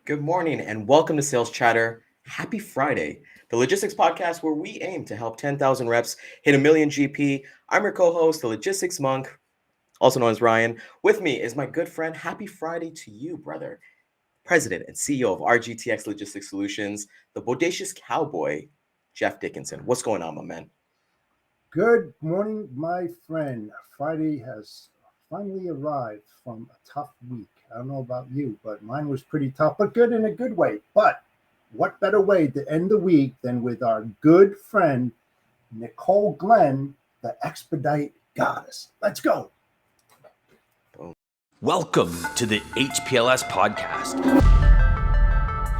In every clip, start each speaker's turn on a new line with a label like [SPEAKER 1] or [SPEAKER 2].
[SPEAKER 1] Good morning and welcome to Sales Chatter. Happy Friday, the logistics podcast where we aim to help 10,000 reps hit a million GP. I'm your co host, the logistics monk, also known as Ryan. With me is my good friend. Happy Friday to you, brother. President and CEO of RGTX Logistics Solutions, the bodacious cowboy, Jeff Dickinson. What's going on, my man?
[SPEAKER 2] Good morning, my friend. Friday has finally arrived from a tough week. I don't know about you, but mine was pretty tough, but good in a good way. But what better way to end the week than with our good friend, Nicole Glenn, the Expedite Goddess? Let's go.
[SPEAKER 1] Boom.
[SPEAKER 3] Welcome to the HPLS podcast.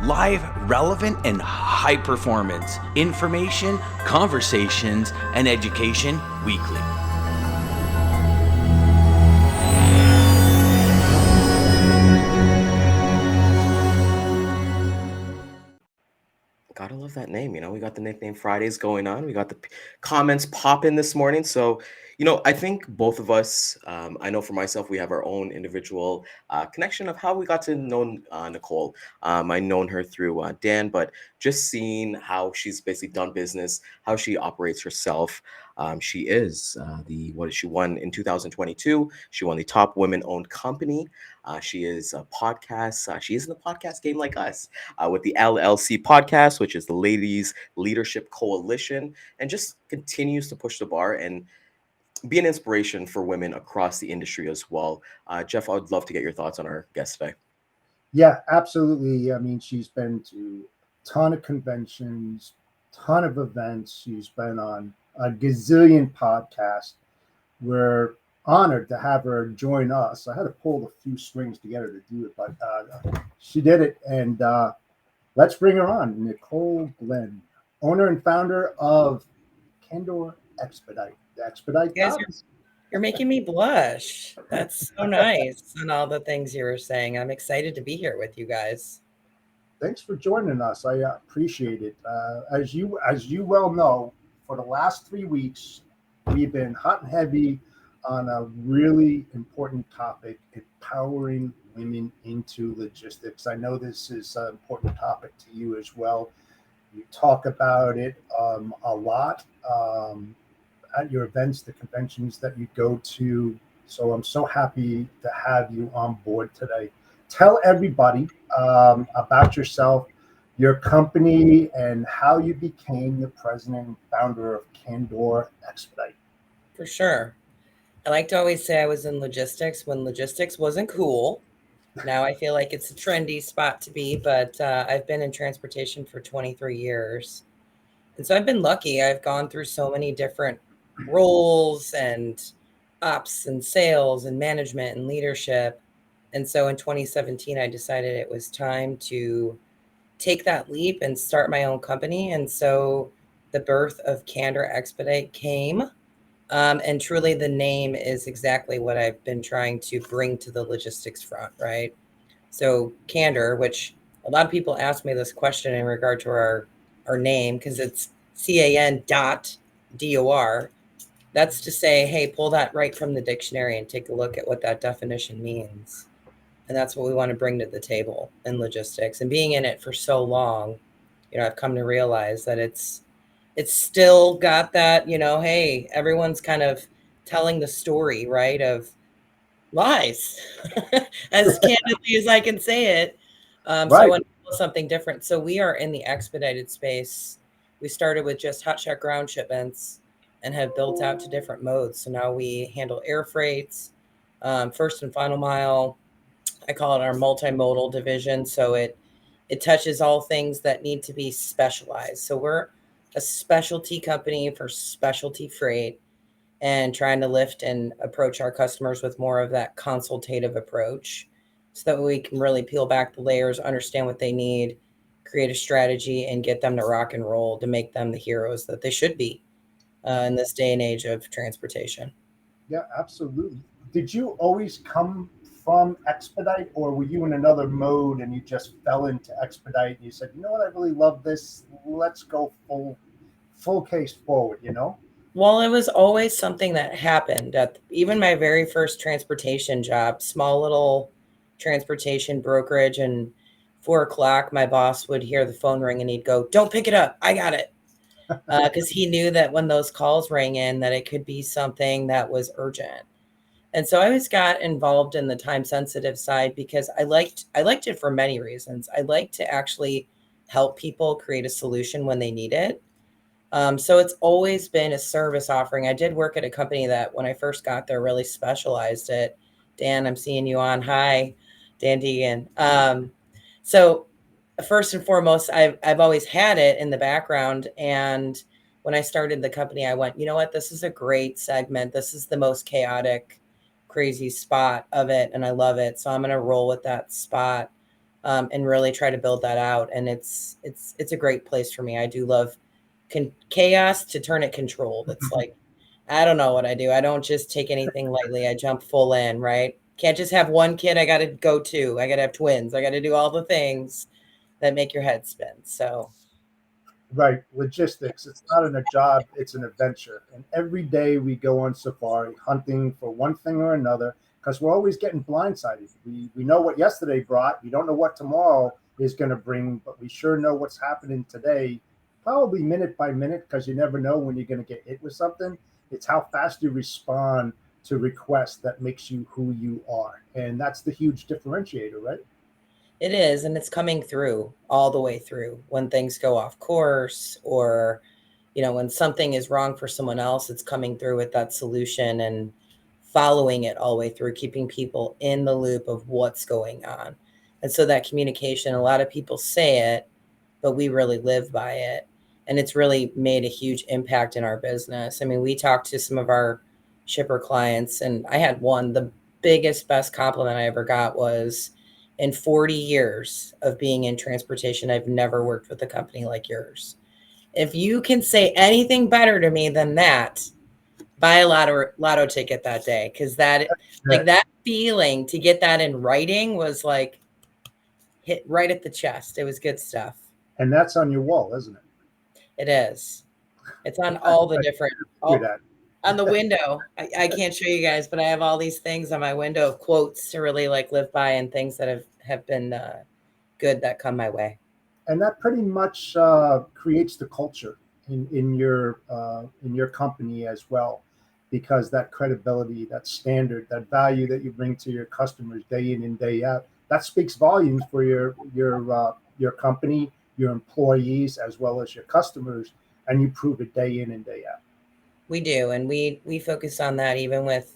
[SPEAKER 3] Live, relevant, and high performance information, conversations, and education weekly.
[SPEAKER 1] Gotta love that name. We got the nickname Fridays going on. We got the comments popping this morning. So, I think both of us, I know for myself, we have our own individual connection of how we got to know Nicole. I known her through Dan, but just seeing how she's basically done business, how she operates herself. She is what she won in 2022. She won the top women-owned company. She is a podcast. She is in the podcast game like us with the LLC podcast, which is the Ladies Leadership Coalition, and just continues to push the bar and be an inspiration for women across the industry as well. Jeff, I would love to get your thoughts on our guest today.
[SPEAKER 2] Yeah, absolutely. I mean, she's been to a ton of conventions, ton of events. She's been on a gazillion podcasts. We're honored to have her join us. I had to pull a few strings together to do it, but she did it. And let's bring her on. Nicole Glenn, owner and founder of Candor Expedite. The Expedite
[SPEAKER 4] You guys,
[SPEAKER 2] Goddess.
[SPEAKER 4] you're making me blush. That's so nice. And all the things you were saying. I'm excited to be here with you guys.
[SPEAKER 2] Thanks for joining us. I appreciate it. As you well know, for the last 3 weeks, we've been hot and heavy on a really important topic: empowering women into logistics. I know this is an important topic to you as well. You talk about it a lot at your events, the conventions that you go to. So I'm so happy to have you on board today. Tell everybody about yourself, your company, and how you became the president and founder of Candor Expedite.
[SPEAKER 4] For sure. I like to always say I was in logistics when logistics wasn't cool. Now I feel like it's a trendy spot to be, but I've been in transportation for 23 years. And so I've been lucky. I've gone through so many different roles and ops and sales and management and leadership. And so in 2017, I decided it was time to take that leap and start my own company. And so the birth of Candor Expedite came. And truly, the name is exactly what I've been trying to bring to the logistics front, right? So Candor, which a lot of people ask me this question in regard to our name, because it's CAN.DOR. That's to say, hey, pull that right from the dictionary and take a look at what that definition means. And that's what we want to bring to the table in logistics. And being in it for so long, I've come to realize that it's still got that, hey, everyone's kind of telling the story, right, of lies, as candidly as I can say it. So I
[SPEAKER 2] Right.
[SPEAKER 4] want to do something different. So we are in the expedited space. We started with just hot shot ground shipments and have built out to different modes. So now we handle air freights, first and final mile. I call it our multimodal division. So it touches all things that need to be specialized. So we're a specialty company for specialty freight and trying to lift and approach our customers with more of that consultative approach so that we can really peel back the layers, understand what they need, create a strategy, and get them to rock and roll to make them the heroes that they should be in this day and age of transportation.
[SPEAKER 2] Yeah, absolutely. Did you always come from Expedite, or were you in another mode and you just fell into Expedite and you said, you know what, I really love this. Let's go full case forward.
[SPEAKER 4] Well, it was always something that happened at even my very first transportation job, small little transportation brokerage. And 4 o'clock, my boss would hear the phone ring and he'd go, "Don't pick it up. I got it." Because he knew that when those calls rang in, that it could be something that was urgent. And so I always got involved in the time sensitive side because I liked it for many reasons. I like to actually help people create a solution when they need it. So it's always been a service offering. I did work at a company that when I first got there really specialized it. Dan, I'm seeing you on. Hi, Dan Deegan. So first and foremost, I've always had it in the background. And when I started the company, I went, you know what, this is a great segment. This is the most chaotic, crazy spot of it, and I love it. So I'm gonna roll with that spot and really try to build that out. And it's a great place for me. I do love chaos to turn it controlled. It's like, I don't know what I do. I don't just take anything lightly. I jump full in, right? Can't just have one kid. I got to go two. I got to have twins. I got to do all the things that make your head spin. So,
[SPEAKER 2] Right, logistics. It's not a job, it's an adventure. And every day we go on safari hunting for one thing or another because we're always getting blindsided. We know what yesterday brought. We don't know what tomorrow is going to bring, but we sure know what's happening today, probably minute by minute, because you never know when you're going to get hit with something. It's how fast you respond to requests that makes you who you are. And that's the huge differentiator, right?
[SPEAKER 4] it is, and it's coming through all the way through when things go off course or, when something is wrong for someone else, it's coming through with that solution and following it all the way through, keeping people in the loop of what's going on. And so that communication, a lot of people say it, but we really live by it. And it's really made a huge impact in our business. I mean, we talked to some of our shipper clients, and I had one, the biggest, best compliment I ever got was, in 40 years of being in transportation, I've never worked with a company like yours. If you can say anything better to me than that, buy a lotto ticket that day. Cause that, like, that feeling to get that in writing was like hit right at the chest. It was good stuff.
[SPEAKER 2] And that's on your wall, isn't it?
[SPEAKER 4] It is. It's on all the different,
[SPEAKER 2] Do
[SPEAKER 4] all,
[SPEAKER 2] that.
[SPEAKER 4] on the window. I can't show you guys, but I have all these things on my window of quotes to really like live by and things that have been good that come my way.
[SPEAKER 2] And that pretty much creates the culture in your company as well, because that credibility, that standard, that value that you bring to your customers day in and day out, that speaks volumes for your company, your employees, as well as your customers, and you prove it day in and day out.
[SPEAKER 4] We do, and we focus on that even with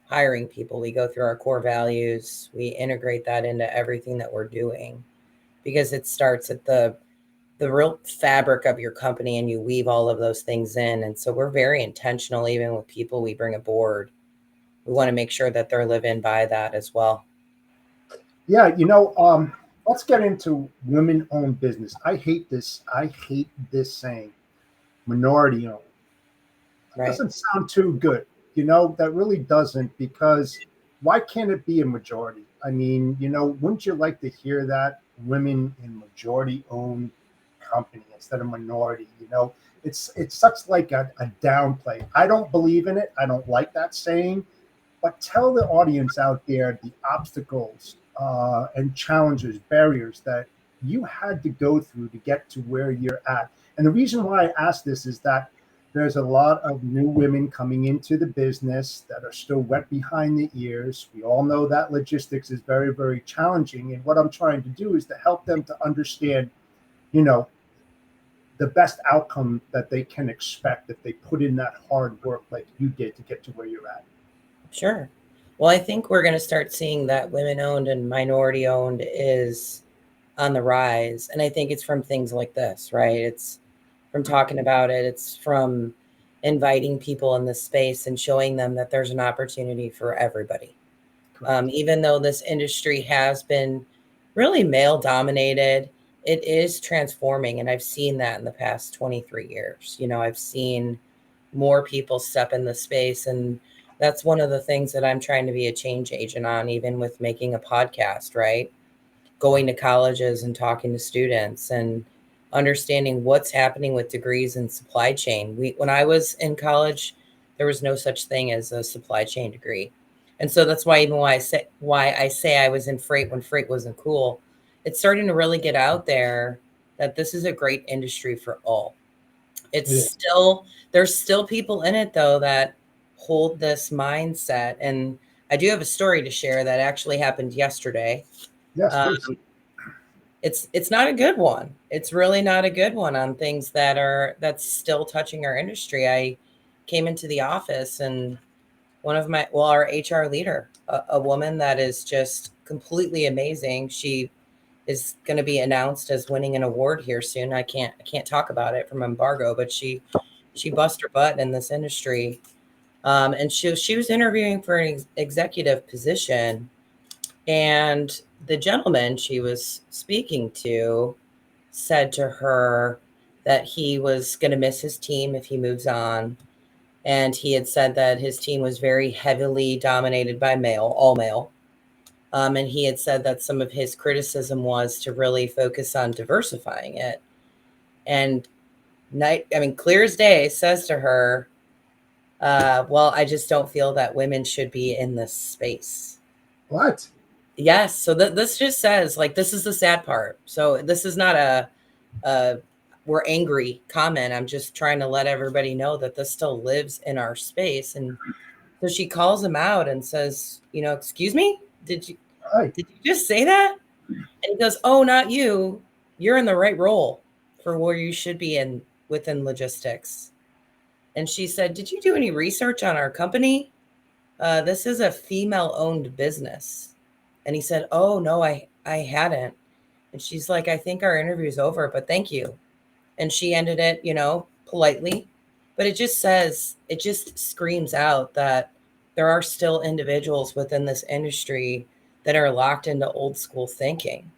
[SPEAKER 4] hiring people. We go through our core values. We integrate that into everything that we're doing because it starts at the real fabric of your company and you weave all of those things in. And so we're very intentional even with people we bring aboard. We want to make sure that they're living by that as well.
[SPEAKER 2] Yeah, let's get into women-owned business. I hate this. I hate this saying, minority-owned. That
[SPEAKER 4] Right.
[SPEAKER 2] doesn't sound too good. That really doesn't, because why can't it be a majority? I mean, wouldn't you like to hear that women in majority-owned company instead of minority? It's such like a downplay. I don't believe in it. I don't like that saying, but tell the audience out there the obstacles and challenges, barriers that you had to go through to get to where you're at. And the reason why I ask this is that there's a lot of new women coming into the business that are still wet behind the ears. We all know that logistics is very, very challenging. And what I'm trying to do is to help them to understand, you know, the best outcome that they can expect if they put in that hard work like you did to get to where you're at.
[SPEAKER 4] Sure. Well, I think we're going to start seeing that women owned and minority owned is on the rise. And I think it's from things like this, right? It's from talking about it, it's from inviting people in this space and showing them that there's an opportunity for everybody. Even though this industry has been really male dominated, it is transforming. And I've seen that in the past 23 years. I've seen more people step in the space. And that's one of the things that I'm trying to be a change agent on, even with making a podcast, right? Going to colleges and talking to students and understanding what's happening with degrees in supply chain. When I was in college, there was no such thing as a supply chain degree. And so that's why even why I say I was in freight when freight wasn't cool. it's starting to really get out there that this is a great industry for all. It's
[SPEAKER 2] Yeah.
[SPEAKER 4] still, there's still people in it though that hold this mindset. And I do have a story to share that actually happened yesterday.
[SPEAKER 2] Yes,
[SPEAKER 4] Uh,
[SPEAKER 2] please.
[SPEAKER 4] it's not a good one. It's really not a good one on things that's still touching our industry. I came into the office and our HR leader, a woman that is just completely amazing. She is going to be announced as winning an award here soon. I can't talk about it from embargo, but she bust her butt in this industry. And she was interviewing for an executive position, and the gentleman she was speaking to said to her that he was going to miss his team if he moves on. And he had said that his team was very heavily dominated by male, all male. And he had said that some of his criticism was to really focus on diversifying it. And clear as day, says to her, well, I just don't feel that women should be in this space.
[SPEAKER 2] What?
[SPEAKER 4] Yes. So this just says, like, this is the sad part. So this is not a we're angry comment. I'm just trying to let everybody know that this still lives in our space. And so she calls him out and says, excuse me,
[SPEAKER 2] Right.
[SPEAKER 4] did you just say that? And he goes, oh, not you. You're in the right role for where you should be in within logistics. And she said, did you do any research on our company? This is a female-owned business. And he said, oh, no, I hadn't. And she's like, I think our interview's over, but thank you. And she ended it, politely. But it just screams out that there are still individuals within this industry that are locked into old school thinking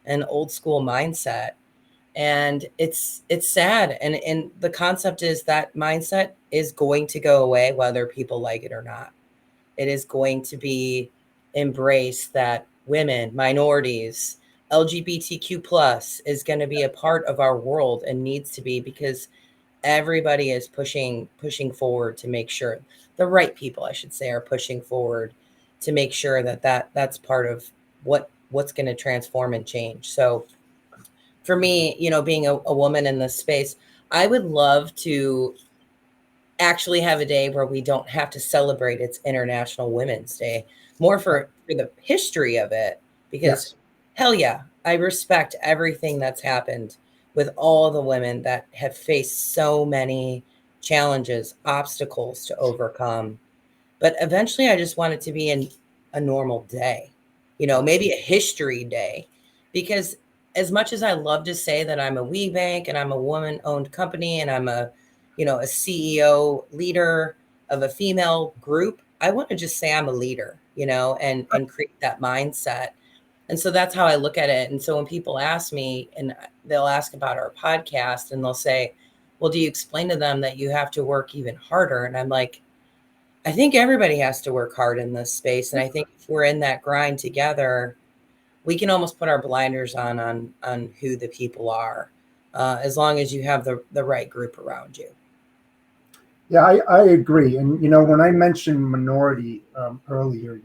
[SPEAKER 4] and old school mindset. And it's sad. And the concept is that mindset is going to go away whether people like it or not. It is going to be embraced that women, minorities, LGBTQ plus is going to be a part of our world and needs to be, because everybody is pushing forward to make sure the right people, I should say, are pushing forward to make sure that's part of what's going to transform and change. So for me, being a woman in this space, I would love to actually have a day where we don't have to celebrate it's International Women's Day, more for the history of it, because
[SPEAKER 2] Yes.
[SPEAKER 4] hell yeah, I respect everything that's happened with all the women that have faced so many challenges, obstacles to overcome. But eventually I just want it to be a normal day, maybe a history day, because as much as I love to say that I'm a we bank and I'm a woman owned company and I'm a CEO leader of a female group, I want to just say I'm a leader, and create that mindset. And so that's how I look at it. And so when people ask me and they'll ask about our podcast and they'll say, well, do you explain to them that you have to work even harder? And I'm like, I think everybody has to work hard in this space. And I think if we're in that grind together, we can almost put our blinders on who the people are, as long as you have the right group around you.
[SPEAKER 2] Yeah, I agree. And, when I mentioned minority earlier,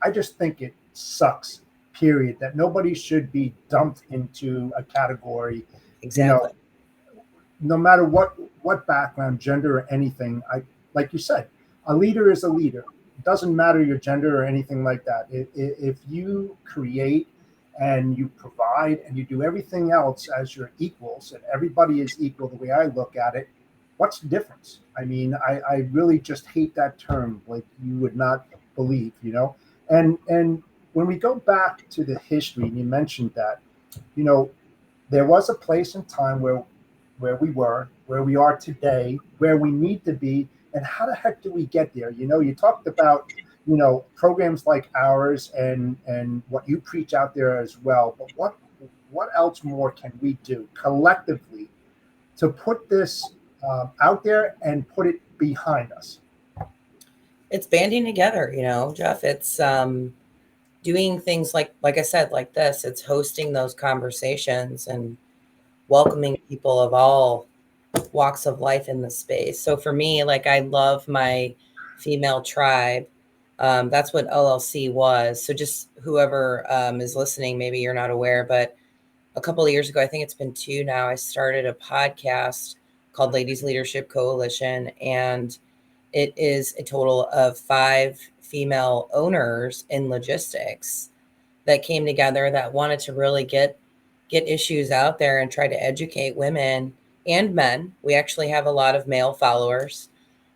[SPEAKER 2] I just think it sucks, period, that nobody should be dumped into a category, you know,
[SPEAKER 4] Exactly.
[SPEAKER 2] no matter what background, gender, or anything. Like you said, a leader is a leader. It doesn't matter your gender or anything like that. If you create and you provide and you do everything else as your equals, and everybody is equal the way I look at it, what's the difference? I mean, I really just hate that term, like you would not believe. And when we go back to the history, and you mentioned that, you know, there was a place and time where we were, where we are today, where we need to be, and how the heck do we get there? You talked about programs like ours and what you preach out there as well. But what else more can we do collectively to put this out there and put it behind us?
[SPEAKER 4] It's banding together, Jeff. It's doing things like I said, like this. It's hosting those conversations and welcoming people of all walks of life in the space. So for me, like, I love my female tribe. That's what LLC was. So just whoever is listening, maybe you're not aware, but a couple of years ago, I think it's been 2 now, I started a podcast called Ladies Leadership Coalition, and it is a total of 5 female owners in logistics that came together that wanted to really get issues out there and try to educate women and men. We actually have a lot of male followers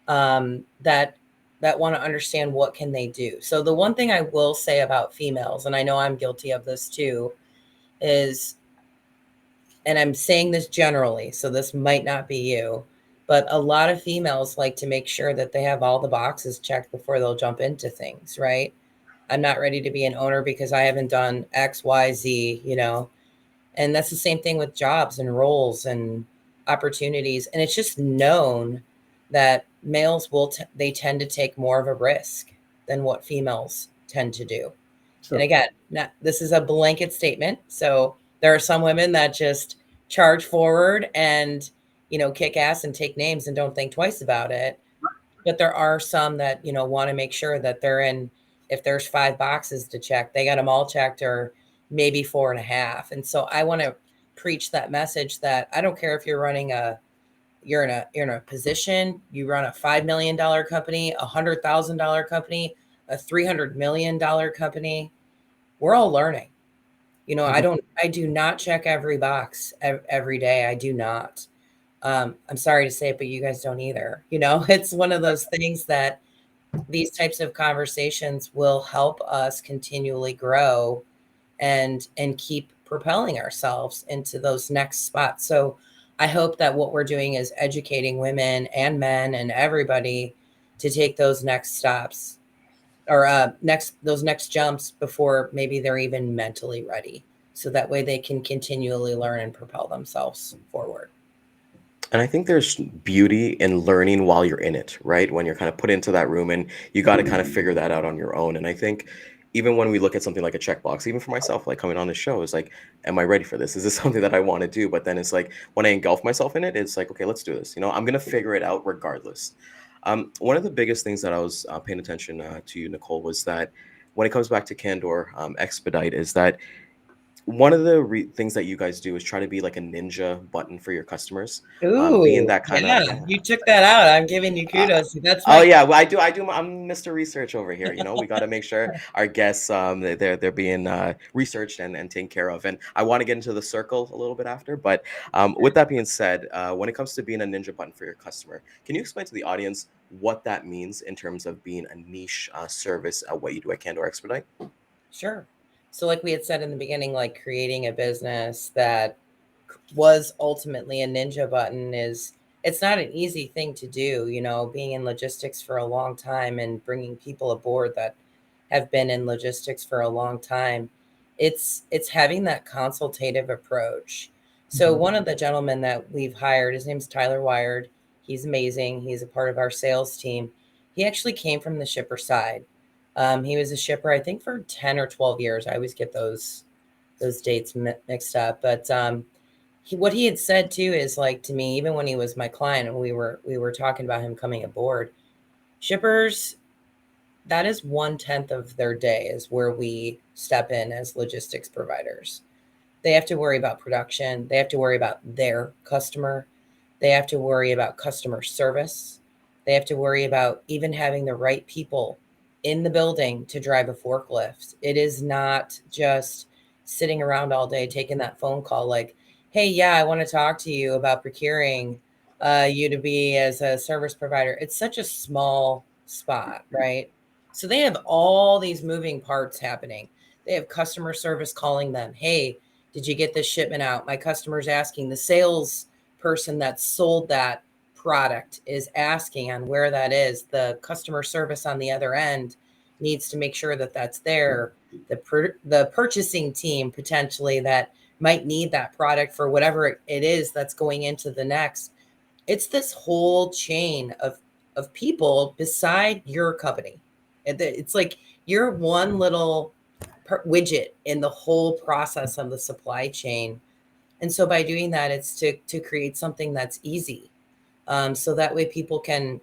[SPEAKER 4] that want to understand what can they do. So the one thing I will say about females, and I know I'm guilty of this too, is, and I'm saying this generally, so this might not be you, but a lot of females like to make sure that they have all the boxes checked before they'll jump into things, right? I'm not ready to be an owner because I haven't done X, Y, Z, you know? And that's the same thing with jobs and roles and opportunities. And it's just known that males they tend to take more of a risk than what females tend to do. And
[SPEAKER 2] Sure.
[SPEAKER 4] again, this is a blanket statement. So there are some women that just charge forward and, kick ass and take names and don't think twice about it. But there are some that, want to make sure that they're in, if there's 5 boxes to check, they got them all checked, or maybe 4.5. And so I want to preach that message that I don't care if you're in a position, you run a $5 million company, $100,000 company, a $300 million company. We're all learning.
[SPEAKER 2] Mhm.
[SPEAKER 4] I do not check every box every day. I do not. I'm sorry to say it, but you guys don't either. It's one of those things that these types of conversations will help us continually grow and keep propelling ourselves into those next spots. So I hope that what we're doing is educating women and men and everybody to take those next stops, or those next jumps before maybe they're even mentally ready. So that way they can continually learn and propel themselves forward.
[SPEAKER 1] And I think there's beauty in learning while you're in it, right? When you're kind of put into that room and you got to kind of figure that out on your own. And I think even when we look at something like a checkbox, even for myself, like coming on the show, is like, am I ready for this? Is this something that I want to do? But then it's like when I engulf myself in it, it's like, okay, let's do this. I'm going to figure it out regardless. One of the biggest things that I was paying attention to you, Nicole, was that when it comes back to Candor Expedite, is that one of the things that you guys do is try to be like a ninja button for your customers, being
[SPEAKER 4] Ooh,
[SPEAKER 1] that kind of
[SPEAKER 4] yeah,
[SPEAKER 1] yeah.
[SPEAKER 4] you took that out. I'm giving you kudos. That's
[SPEAKER 1] Oh
[SPEAKER 4] my
[SPEAKER 1] yeah, well, I do. I'm Mr. Research over here. We got to make sure our guests they're being researched and taken care of. And I want to get into the circle a little bit after, but with that being said, when it comes to being a ninja button for your customer, can you explain to the audience what that means in terms of being a niche service at what you do at Candor Expedite?
[SPEAKER 4] Sure. So, like we had said in the beginning, like creating a business that was ultimately a ninja button it's not an easy thing to do, being in logistics for a long time and bringing people aboard that have been in logistics for a long time. It's having that consultative approach. So
[SPEAKER 2] Mhm.
[SPEAKER 4] one of the gentlemen that we've hired, his name's Tyler Wired. He's amazing. He's a part of our sales team. He actually came from the shipper side. He was a shipper, I think, for 10 or 12 years. I always get those dates mixed up. But what he had said too is, like, to me, even when he was my client and we were talking about him coming aboard, shippers, that is 1/10 of their day is where we step in as logistics providers. They have to worry about production. They have to worry about their customer. They have to worry about customer service. They have to worry about even having the right people in the building to drive a forklift. It is not just sitting around all day taking that phone call like, hey, yeah, I want to talk to you about procuring you to be as a service provider. It's such a small spot, right? So they have all these moving parts happening. They have customer service calling them, hey, did you get this shipment out? My customer's asking. The sales person that sold that product is asking on where that is. The customer service on the other end needs to make sure that that's there. The purchasing team potentially that might need that product for whatever it is that's going into the next. It's this whole chain of people beside your company. It's like you're one little widget in the whole process of the supply chain. And so by doing that, it's to create something that's easy, so that way people can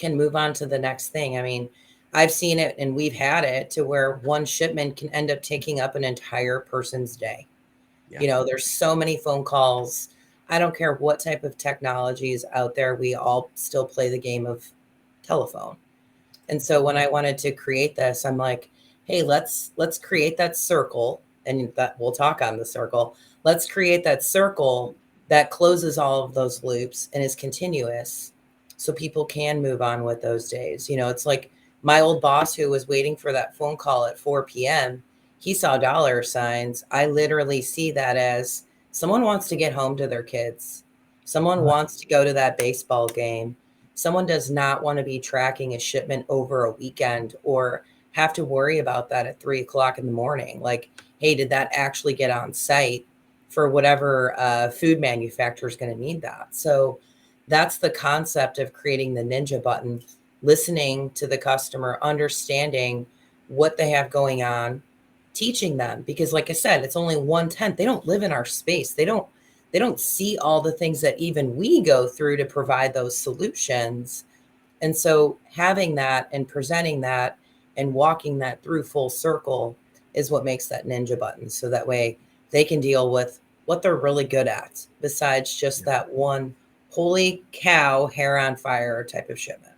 [SPEAKER 4] move on to the next thing. I mean, I've seen it and we've had it to where one shipment can end up taking up an entire person's day.
[SPEAKER 1] Yeah.
[SPEAKER 4] You know, there's so many phone calls. I don't care what type of technology is out there. We all still play the game of telephone. And so when I wanted to create this, I'm like, hey, let's create that circle, and that we'll talk on the circle. Let's create that circle that closes all of those loops and is continuous so people can move on with those days. You know, it's like my old boss who was waiting for that phone call at 4 p.m. He saw dollar signs. I literally see that as someone wants to get home to their kids. Someone
[SPEAKER 2] Right.
[SPEAKER 4] wants to go to that baseball game. Someone does not want to be tracking a shipment over a weekend or have to worry about that at 3 o'clock in the morning. Like, hey, did that actually get on site for whatever food manufacturer is going to need that? So that's the concept of creating the ninja button, listening to the customer, understanding what they have going on, teaching them. Because like I said, it's only 1/10. They don't live in our space. They don't see all the things that even we go through to provide those solutions. And so having that and presenting that and walking that through full circle is what makes that ninja button. So that way they can deal with what they're really good at besides just
[SPEAKER 1] Yeah.
[SPEAKER 4] that one holy cow hair on fire type of shipment.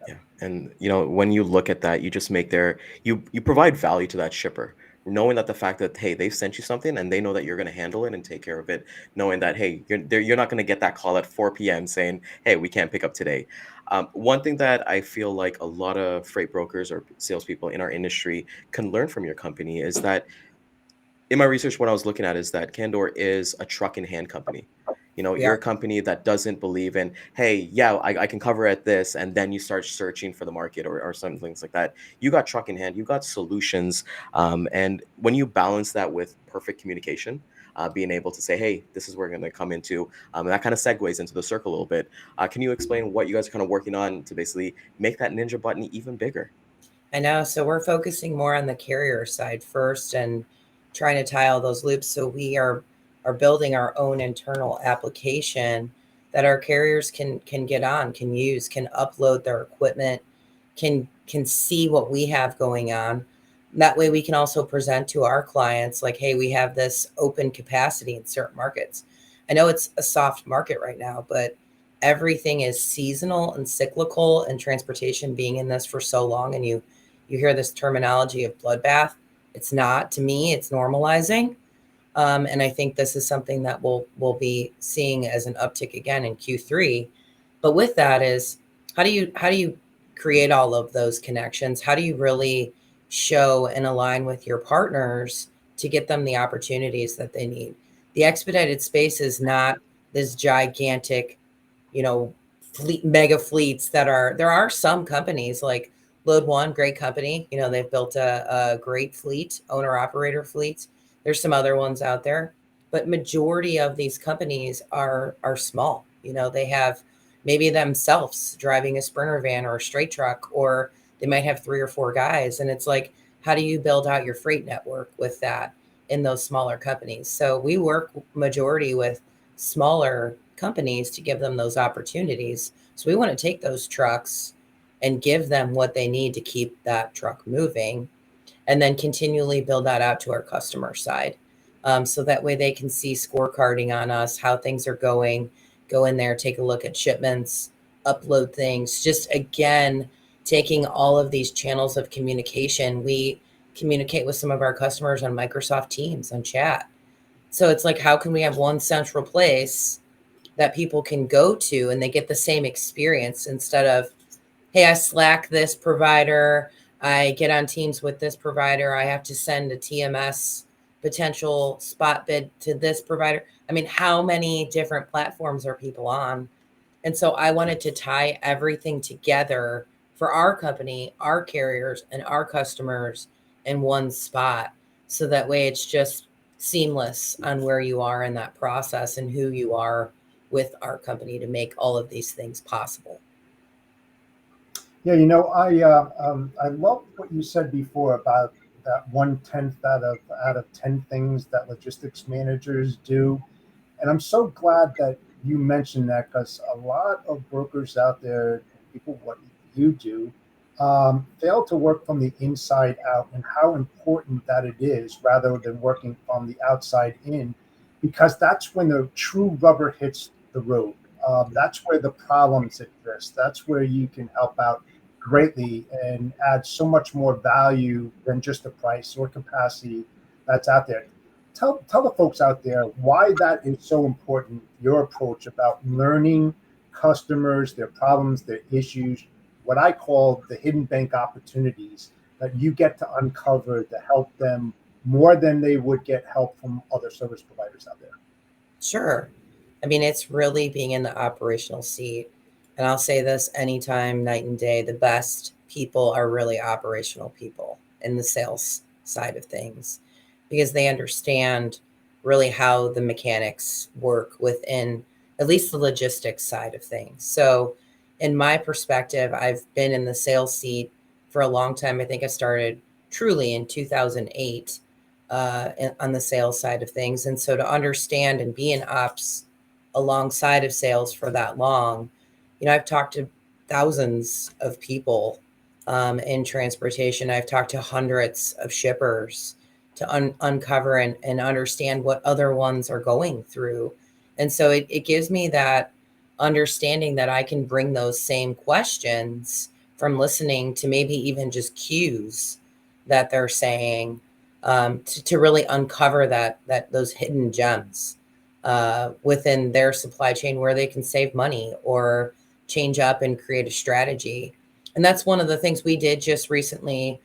[SPEAKER 1] Yeah. And when you look at that, you just make you provide value to that shipper, knowing that the fact that hey, they've sent you something and they know that you're going to handle it and take care of it, knowing that hey, you're not going to get that call at 4 p.m. saying, "Hey, we can't pick up today." One thing that I feel like a lot of freight brokers or salespeople in our industry can learn from your company is that in my research, what I was looking at is that Candor is a truck in hand company. You're a
[SPEAKER 4] Yep.
[SPEAKER 1] company that doesn't believe in, hey, yeah, I can cover at this, and then you start searching for the market or some things like that. You got truck in hand, you got solutions, and when you balance that with perfect communication, being able to say, hey, this is where we're going to come into, and that kind of segues into the circle a little bit. Can you explain what you guys are kind of working on to basically make that ninja button even bigger?
[SPEAKER 4] I know. So we're focusing more on the carrier side first and trying to tie all those loops. So we are building our own internal application that our carriers can get on, can use, can upload their equipment, can see what we have going on. That way we can also present to our clients like, hey, we have this open capacity in certain markets. I know it's a soft market right now, but everything is seasonal and cyclical, and transportation being in this for so long, and you hear this terminology of bloodbath. It's not. To me, it's normalizing. And I think this is something that we'll be seeing as an uptick again in Q3. But with that is how do you create all of those connections? How do you really show and align with your partners to get them the opportunities that they need? The expedited space is not this gigantic, you know, mega fleets that are there are some companies like Load One, great company. You know, they've built a great fleet, owner operator fleet. There's some other ones out there, but majority of these companies are small. You know, they have maybe themselves driving a sprinter van or a straight truck, or they might have three or four guys. And it's like, how do you build out your freight network with that in those smaller companies? So we work majority with smaller companies to give them those opportunities. So we want to take those trucks and give them what they need to keep that truck moving, and then continually build that out to our customer side. So that way they can see scorecarding on us, how things are going, go in there, take a look at shipments, upload things. Just again, taking all of these channels of communication. We communicate with some of our customers on Microsoft Teams, on chat. So it's like, how can we have one central place that people can go to and they get the same experience instead of, hey, I Slack this provider, I get on Teams with this provider, I have to send a TMS potential spot bid to this provider. I mean, how many different platforms are people on? And so I wanted to tie everything together for our company, our carriers, and our customers in one spot. So that way it's just seamless on where you are in that process and who you are with our company to make all of these things possible.
[SPEAKER 2] Yeah, I love what you said before about that 1/10 out of 10 things that logistics managers do, and I'm so glad that you mentioned that because a lot of brokers out there, people what you do, fail to work from the inside out and how important that it is rather than working from the outside in, because that's when the true rubber hits the road. That's where the problems exist. That's where you can help out greatly and add so much more value than just the price or capacity that's out there. Tell the folks out there why that is so important, your approach about learning customers, their problems, their issues, what I call the hidden bank opportunities that you get to uncover to help them more than they would get help from other service providers out there.
[SPEAKER 4] Sure. I mean, it's really being in the operational seat. And I'll say this anytime, night and day, the best people are really operational people in the sales side of things because they understand really how the mechanics work within at least the logistics side of things. So, in my perspective, I've been in the sales seat for a long time. I think I started truly in 2008 on the sales side of things. And so to understand and be in ops alongside of sales for that long, I've talked to thousands of people in transportation. I've talked to hundreds of shippers to uncover and understand what other ones are going through. And so it gives me that understanding that I can bring those same questions from listening to maybe even just cues that they're saying to really uncover that those hidden gems within their supply chain where they can save money or change up and create a strategy. And that's one of the things we did just recently,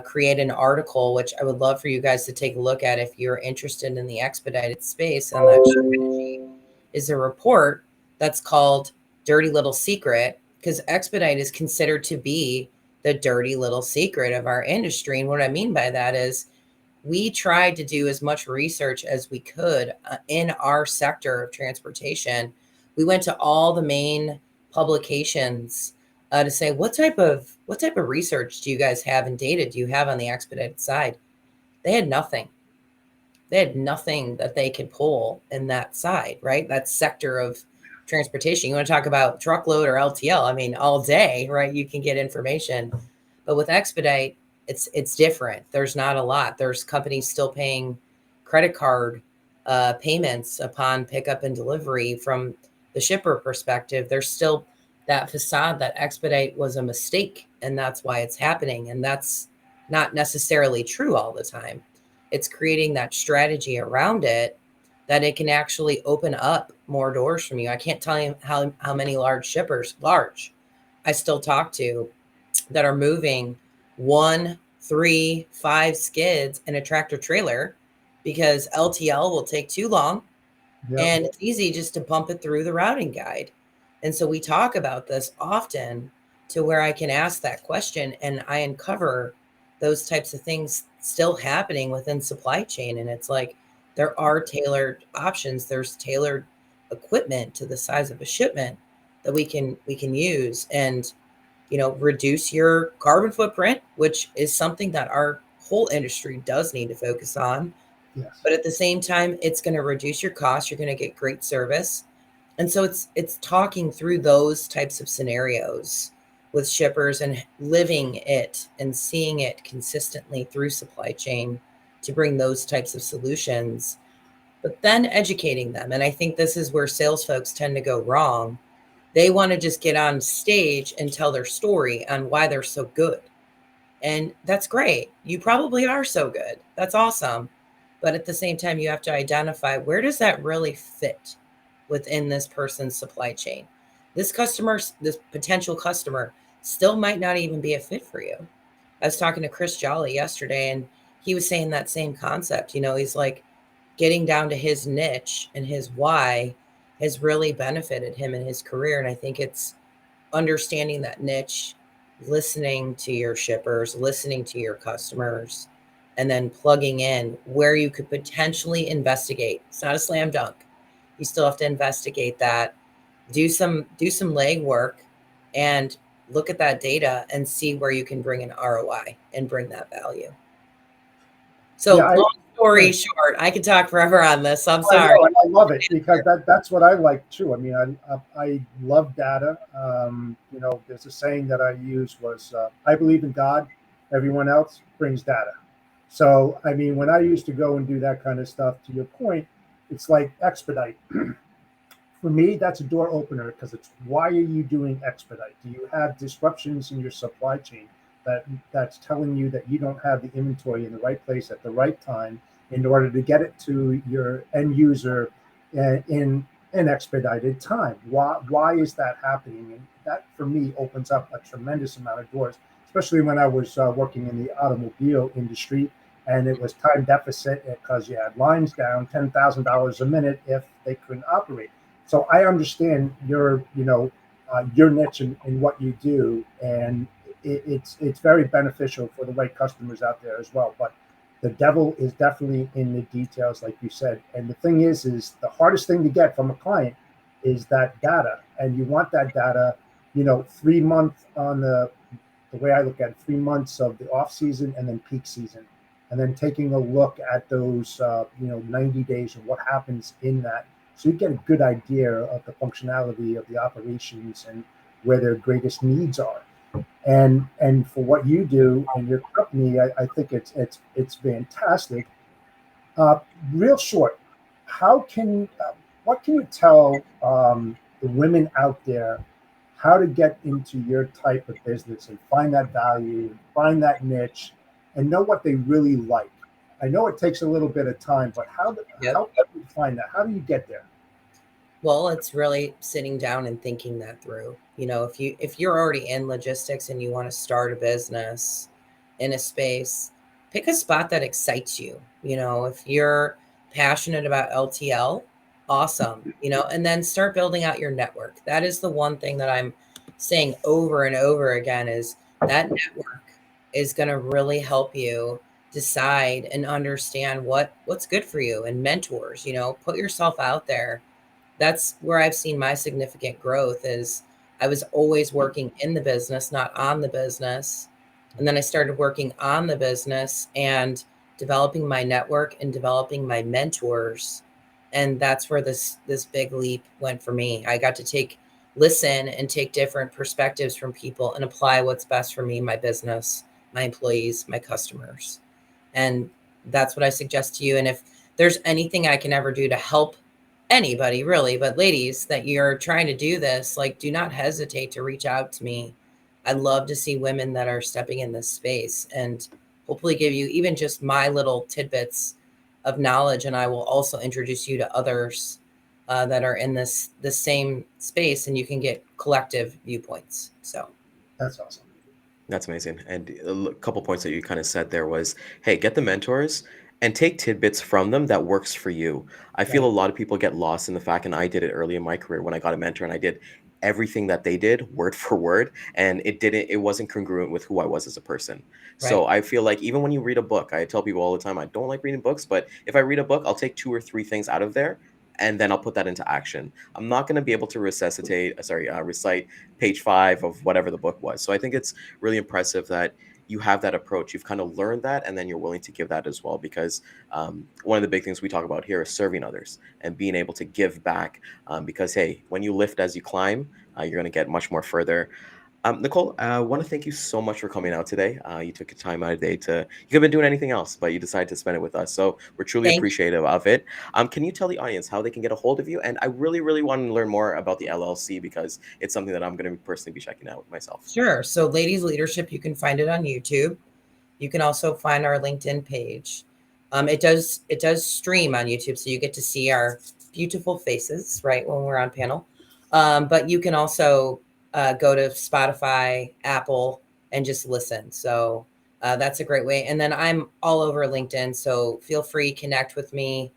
[SPEAKER 4] create an article, which I would love for you guys to take a look at if you're interested in the expedited space and that strategy, is a report that's called Dirty Little Secret, because expedite is considered to be the dirty little secret of our industry. And what I mean by that is we tried to do as much research as we could in our sector of transportation. We went to all the main publications to say what type of research do you guys have and data do you have on the expedited side? They had nothing. They had nothing that they could pull in that side, right? That sector of transportation. You want to talk about truckload or LTL? I mean, all day, right? You can get information, but with expedite, it's different. There's not a lot. There's companies still paying credit card payments upon pickup and delivery. From the shipper perspective, there's still that facade that expedite was a mistake and that's why it's happening. And that's not necessarily true all the time. It's creating that strategy around it that it can actually open up more doors from you. I can't tell you how many large shippers, I still talk to that are moving 1, 3, 5 skids in a tractor trailer because LTL will take too long.
[SPEAKER 2] Yep.
[SPEAKER 4] And it's easy just to bump it through the routing guide. And so we talk about this often to where I can ask that question and I uncover those types of things still happening within supply chain. And it's like there are tailored options, there's tailored equipment to the size of a shipment that we can use and reduce your carbon footprint, which is something that our whole industry does need to focus on.
[SPEAKER 2] Yes.
[SPEAKER 4] But at the same time, it's going to reduce your cost. You're going to get great service. And so it's talking through those types of scenarios with shippers and living it and seeing it consistently through supply chain to bring those types of solutions, but then educating them. And I think this is where sales folks tend to go wrong. They want to just get on stage and tell their story on why they're so good. And that's great. You probably are so good. That's awesome. But at the same time, you have to identify where does that really fit within this person's supply chain. This potential customer still might not even be a fit for you. I was talking to Chris Jolly yesterday and he was saying that same concept. He's like getting down to his niche and his why has really benefited him in his career. And I think it's understanding that niche, listening to your shippers, listening to your customers, and then plugging in where you could potentially investigate. It's not a slam dunk. You still have to investigate that, do some legwork, and look at that data and see where you can bring an ROI and bring that value. So
[SPEAKER 2] Yeah,
[SPEAKER 4] story short. I could talk forever on this. I'm
[SPEAKER 2] I
[SPEAKER 4] sorry.
[SPEAKER 2] know, and I love it because that's what I like too. I mean, I love data. There's a saying that I use was, I believe in God. Everyone else brings data. So, I mean, when I used to go and do that kind of stuff, to your point, it's like expedite. For me, that's a door opener because it's why are you doing expedite? Do you have disruptions in your supply chain that's telling you that you don't have the inventory in the right place at the right time in order to get it to your end user in an expedited time? Why is that happening? And that for me opens up a tremendous amount of doors, especially when I was working in the automobile industry and it was time deficit because you had lines down $10,000 a minute if they couldn't operate. So I understand your niche and what you do, and it's very beneficial for the right customers out there as well. But the devil is definitely in the details, like you said. And the thing is the hardest thing to get from a client is that data, and you want that data. 3 months on the way I look at it, 3 months of the off season and then peak season, and then taking a look at those 90 days and what happens in that, so you get a good idea of the functionality of the operations and where their greatest needs are. And for what you do in your company, I think it's fantastic. Uh, Real short, how can what can you tell the women out there how to get into your type of business and find that value, find that niche, and know what they really like? I know it takes a little bit of time, but
[SPEAKER 4] Yep.
[SPEAKER 2] how do you find that? How do you get there?
[SPEAKER 4] Well, it's really sitting down and thinking that through. If you're already in logistics and you want to start a business in a space, pick a spot that excites you. If you're passionate about LTL, awesome. And then start building out your network. That is the one thing that I'm saying over and over again is that network is going to really help you decide and understand what's good for you, and mentors, put yourself out there. That's where I've seen my significant growth is I was always working in the business, not on the business. And then I started working on the business and developing my network and developing my mentors. And that's where this big leap went for me. I got to listen and take different perspectives from people and apply what's best for me, my business, my employees, my customers. And that's what I suggest to you. And if there's anything I can ever do to help anybody really, but ladies, that you're trying to do this, like, do not hesitate to reach out to me. I love to see women that are stepping in this space and hopefully give you even just my little tidbits of knowledge. And I will also introduce you to others that are in the same space, and you can get collective viewpoints. So
[SPEAKER 2] That's awesome.
[SPEAKER 1] That's amazing. And couple points that you kind of said there was, hey, get the mentors and take tidbits from them that works for you. I feel a
[SPEAKER 4] right,
[SPEAKER 1] lot of people get lost in the fact, and I did it early in my career when I got a mentor and I did everything that they did word for word, and it wasn't congruent with who I was as a person. So
[SPEAKER 4] right,
[SPEAKER 1] I feel like even when you read a book, I tell people all the time, I don't like reading books, but if I read a book, I'll take two or three things out of there and then I'll put that into action. I'm not going to be able to recite page 5 of whatever the book was. So I think it's really impressive that you have that approach. You've kind of learned that, and then you're willing to give that as well. Because one of the big things we talk about here is serving others and being able to give back. Because hey, when you lift as you climb, you're going to get much more further. Nicole, I want to thank you so much for coming out today. You took your time out of the day to, you could have been doing anything else, but you decided to spend it with us. So we're truly
[SPEAKER 4] thank you.
[SPEAKER 1] appreciative of it. Can you tell the audience how they can get a hold of you? And I really, really want to learn more about the LLC because it's something that I'm going to personally be checking out myself.
[SPEAKER 4] Sure. So ladies leadership, you can find it on YouTube. You can also find our LinkedIn page. It does stream on YouTube, so you get to see our beautiful faces right when we're on panel. But you can also go to Spotify, Apple, and just listen. So that's a great way. And then I'm all over LinkedIn, so feel free connect with me.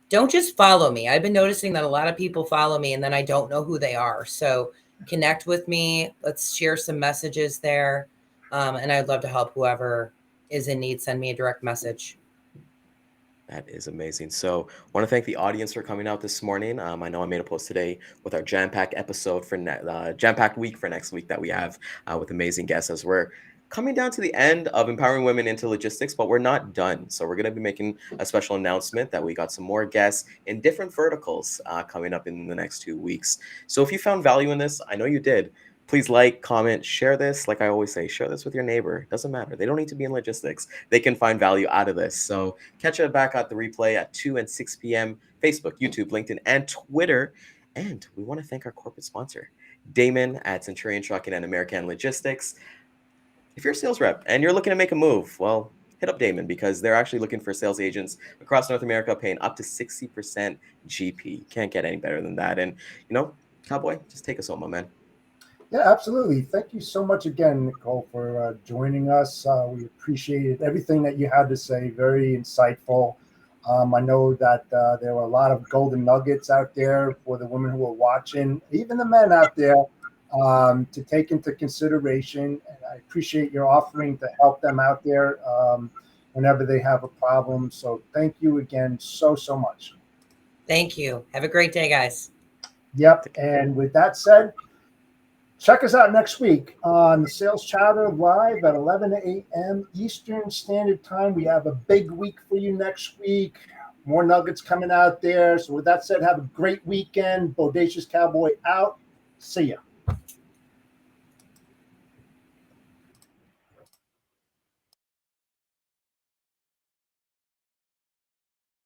[SPEAKER 4] Don't just follow me. I've been noticing that a lot of people follow me and then I don't know who they are. So connect with me. Let's share some messages there. And I'd love to help whoever is in need. Send me a direct message.
[SPEAKER 1] That is amazing. So, want to thank the audience for coming out this morning. I know I made a post today with our jam-packed episode for jam-packed week for next week that we have with amazing guests as we're coming down to the end of empowering women into logistics, but we're not done. So we're going to be making a special announcement that we got some more guests in different verticals coming up in the next 2 weeks. So if you found value in this, I know you did. Please like, comment, share this. Like I always say, share this with your neighbor. Doesn't matter. They don't need to be in logistics. They can find value out of this. So catch it back at the replay at 2 and 6 p.m. Facebook, YouTube, LinkedIn, and Twitter. And we want to thank our corporate sponsor, Damon at Centurion Trucking and American Logistics. If you're a sales rep and you're looking to make a move, well, hit up Damon because they're actually looking for sales agents across North America paying up to 60% GP. Can't get any better than that. And, Cowboy, just take us home, my man.
[SPEAKER 2] Yeah, absolutely. Thank you so much again, Nicole, for joining us. We appreciated everything that you had to say. Very insightful. I know that there were a lot of golden nuggets out there for the women who are watching, even the men out there, to take into consideration. And I appreciate your offering to help them out there whenever they have a problem. So thank you again so much.
[SPEAKER 4] Thank you. Have a great day, guys.
[SPEAKER 2] Yep. And with that said, check us out next week on the Sales Chatter live at 11 a.m. Eastern Standard Time. We have a big week for you next week. More nuggets coming out there. So with that said, have a great weekend. Bodacious Cowboy out. See ya.